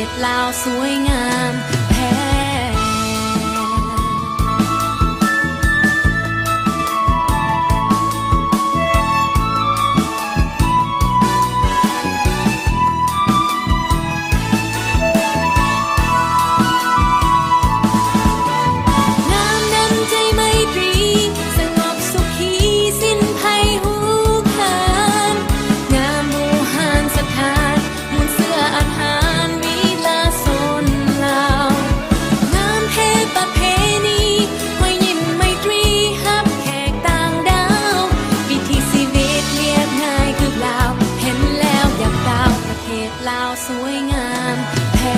ตลาวสวยงามแท้ลาวสวยงามแท้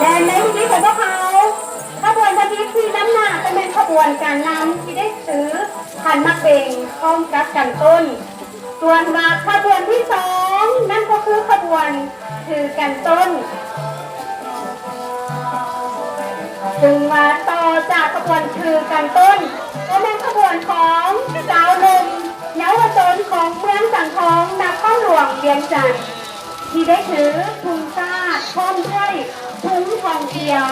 และในที่นี้ของพวกเขาขบวนพระพิธีน้ำหนักจะเป็นขบวนการนำที่ได้ซื้อขันมักเบงพร้อมกับกันต้นส่วนมาขบวนที่2นั่นก็คือขบวนถือกันต้นจึงมาต่อจากขบวนถือกันต้นก็เป็นขบวนของสาวหนุ่มเยาวชนของเมืองสังทองนครหลวงเวียงจันทร์ที่ได้ถือทุงชาติพร้อมด้วยทุงทองเดียว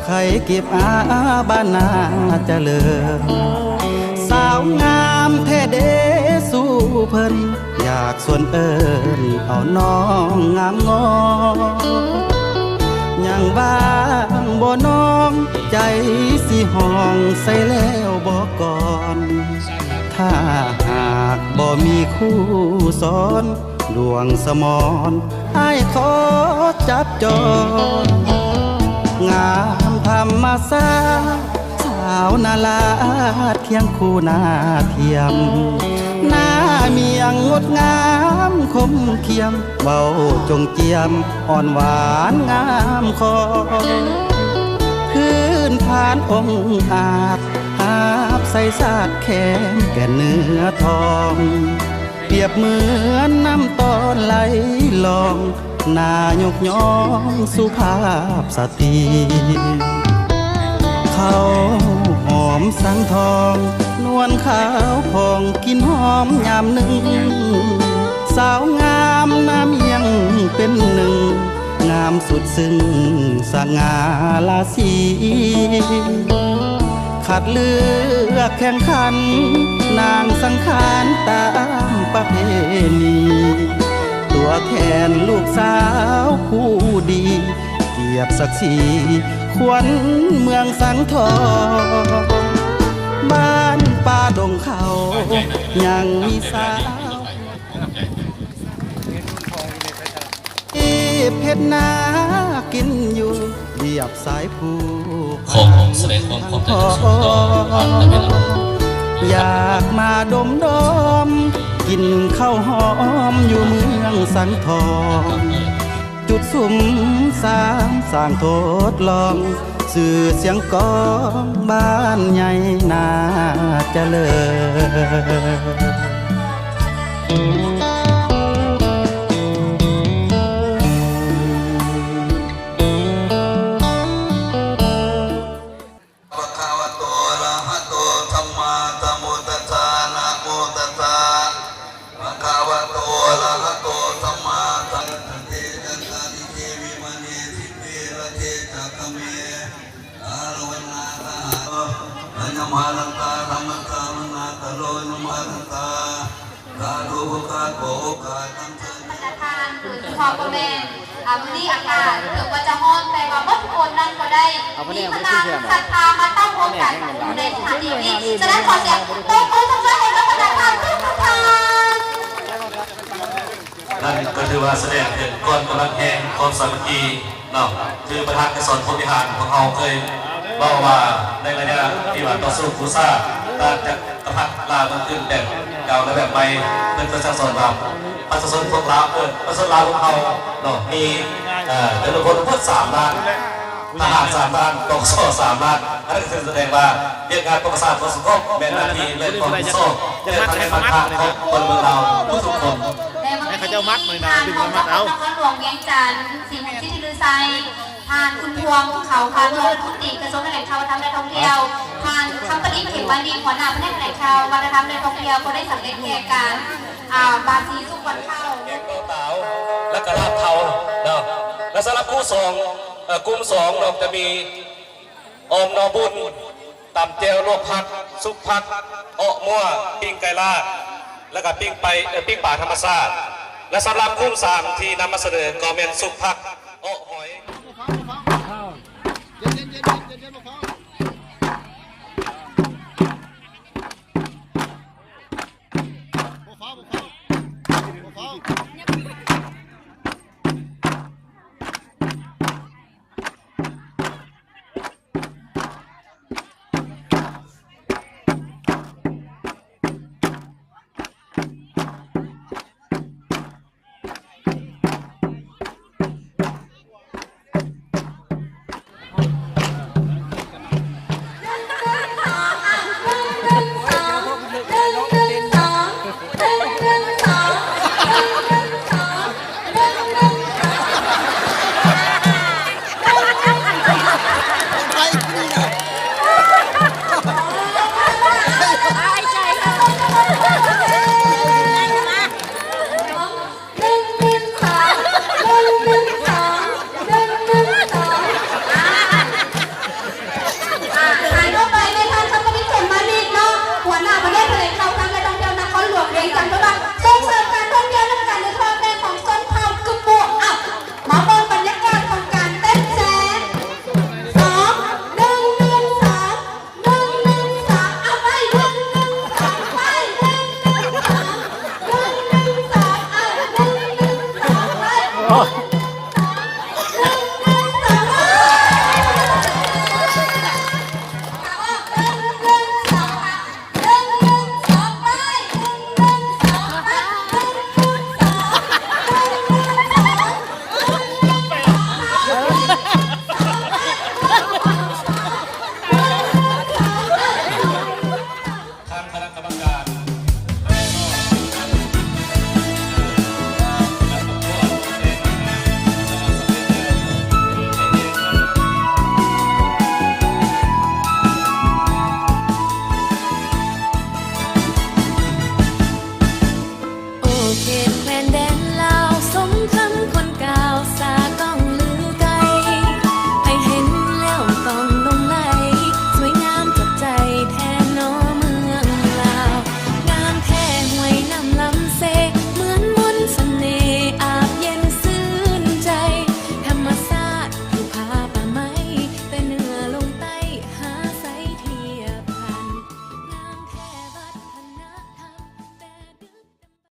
ใครเก็บบ้านนาเจริญสาวงามแท้เดสู้เพิ่นอยากส่วนเอิญเอาน้องงามงอยังบ้างบ่น้องใจสิห้องใส่แล้วบอกก่อนถ้าหากบ่มีคู่สอนดวงสมรให้ขอจับจองงามธรรมศาสตร์สาวนาลาเทียงคู่นาเทียมหน้าเมียงงดงามคมเขียมเบาจงเจียมอ่อนหวานงามคอพื้นฐานองค์อาจหาบใส่ศาสตร์แข็งแก่เนื้อทองเปรียบเหมือนน้ำตอนไหลลองนายกย่องสุภาพสตรีเขาหอมสังทองนวลขาวพองกินหอมยามหนึ่งสาวงามน้ำเมียงเป็นหนึ่งงามสุดซึ้งสง่าราศีขัดเลือกแข่งขันนางสังขารตามประเพณีตัวแทนลูกสาวผู้ดีเกียรติศักดิ์ศรีขวัญเมืองสังทองบ้านป่าดงเขายังมีสาวเพชรนากินอยู่เรียบสายผู้ของแสดงความขอบใจจากสุดต่อผ่านและเวลาอยากมาดมดมกินข้าวหอมอยู่เมืองสังทองจุดสุ่มสร้างทดลองสื่อเสียงกองบ้านใหญ่นาเจริญภะคะ มาลังกาธรรมกามนาตโลนุมาลังกาลาดูบุคาโบกาตั้งเถิด ธนาคารหรือพอประเมนมื้อนี้อากาศถือว่าจะฮ้อนแต่ว่าทุกคนนั้นก็ได้มีพลังศรัทธามาตั้งโอกาสในสถานที่นี้ฉะนั้นขอเสียงตบมือทุกท่านให้กับธนาคารทุกท่าน นั่นก็ถือว่าแสดงถึงก้อนกำลังแห่งความสามัคคีเนาะคือประธานกระทรวงพลทหารของเราเคยบอกว่าในระยะที่ว่าต่อสู้ฟูซ่าการจักรพรรดิลาวมันขึ้นแบบเก่าและแบบใหม่เป็นประชาชนเราประชาชนพวกเราประชาชนลาวของเราเนาะมีจำนวนคนทั้ง3 ล้านทหาร3 ล้านกองโซ่3 ล้านนั่นคือแสดงว่าเรื่องการประสานความสงบแม่นาทีและความโซ่เป็นทางให้มันทางของคนเมืองเราทุกคนให้เขาเจ้ามัดหน่อยนะดึงมามัดเอา นครหลวงเวียงจันทร์สิ่งที่ลือไซผ่านคุณพวงเขาพานโลกพุติกระทรวงการท่องเที่ยวทำในท่องเที่ยวผ่านคำปฏิเขตวันดีหัวหน้าแผนกการท่องเที่ยววัฒนธรรมในท่องเที่ยวก็ได้สำเร็จแก่การบาซีสุกวันเข้าแกงเต่าและกระลาบเทาเนาะและสำหรับคู่กลุ่ม2เราจะมีอมนอบุญตำเจลลวกผักซุปผักมั่วปิ้งไก่ลาดแล้วก็ปิ้งป่าธรรมชาติและสำหรับกลุ่ม3ที่นำมาเสนอก็เป็นซุปผักหอยโอ้